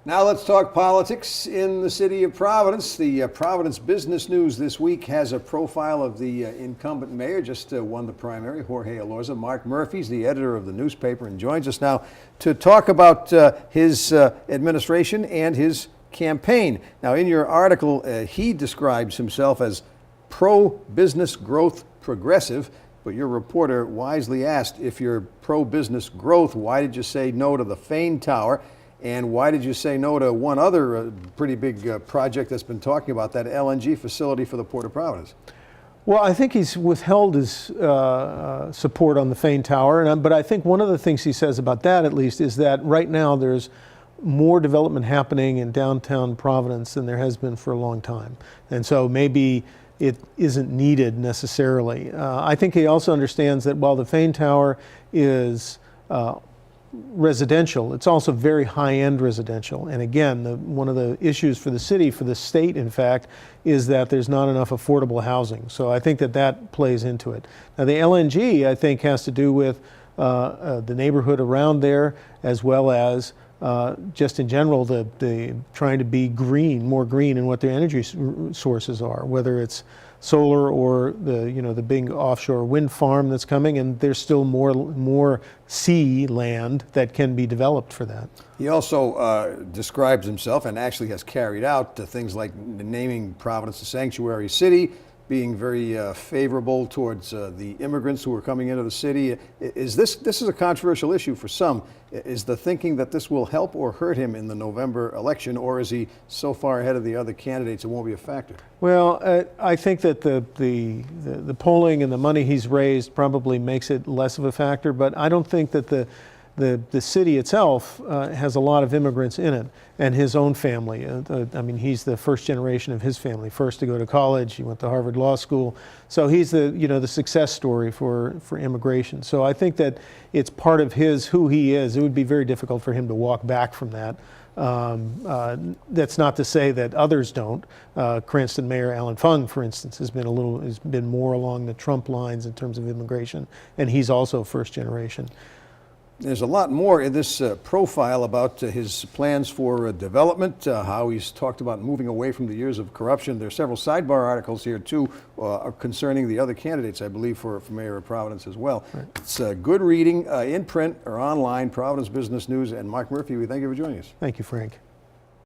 Now let's talk politics in the city of Providence. The Providence Business News this week has a profile of the incumbent mayor, just won the primary, Jorge Elorza. Mark Murphy is the editor of the newspaper and joins us now to talk about his administration and his campaign. Now in your article, he describes himself as pro-business growth progressive, but your reporter wisely asked, if you're pro-business growth, why did you say no to the Fane Tower? And why did you say no to one other pretty big project that's been talking about, that LNG facility for the Port of Providence? Well, I think he's withheld his support on the Fane Tower, but I think one of the things he says about that, at least, is that right now there's more development happening in downtown Providence than there has been for a long time. And so maybe it isn't needed necessarily. I think he also understands that while the Fane Tower is residential, it's also very high-end residential. And again, one of the issues for the city, for the state in fact, is that there's not enough affordable housing. So I think that that plays into it. Now the LNG, I think, has to do with the neighborhood around there, as well as just in general the trying to be green, more green in what their energy sources are, whether it's solar or the big offshore wind farm that's coming, and there's still more sea land that can be developed for that. He also describes himself, and actually has carried out things like naming Providence a sanctuary city, being very favorable towards the immigrants who are coming into the city. This is a controversial issue for some. Is the thinking that this will help or hurt him in the November election, or is he so far ahead of the other candidates it won't be a factor? Well, I think that the polling and the money he's raised probably makes it less of a factor, but I don't think that the city itself has a lot of immigrants in it, and his own family. I mean, he's the first generation of his family, first to go to college. He went to Harvard Law School, so he's the success story for immigration. So I think that it's part of who he is. It would be very difficult for him to walk back from that. That's not to say that others don't. Cranston Mayor Alan Fung, for instance, has been more along the Trump lines in terms of immigration, and he's also first generation. There's a lot more in this profile about his plans for development, how he's talked about moving away from the years of corruption. There are several sidebar articles here, too, concerning the other candidates, I believe, for Mayor of Providence as well. Right. It's good reading in print or online, Providence Business News. And Mark Murphy, we thank you for joining us. Thank you, Frank.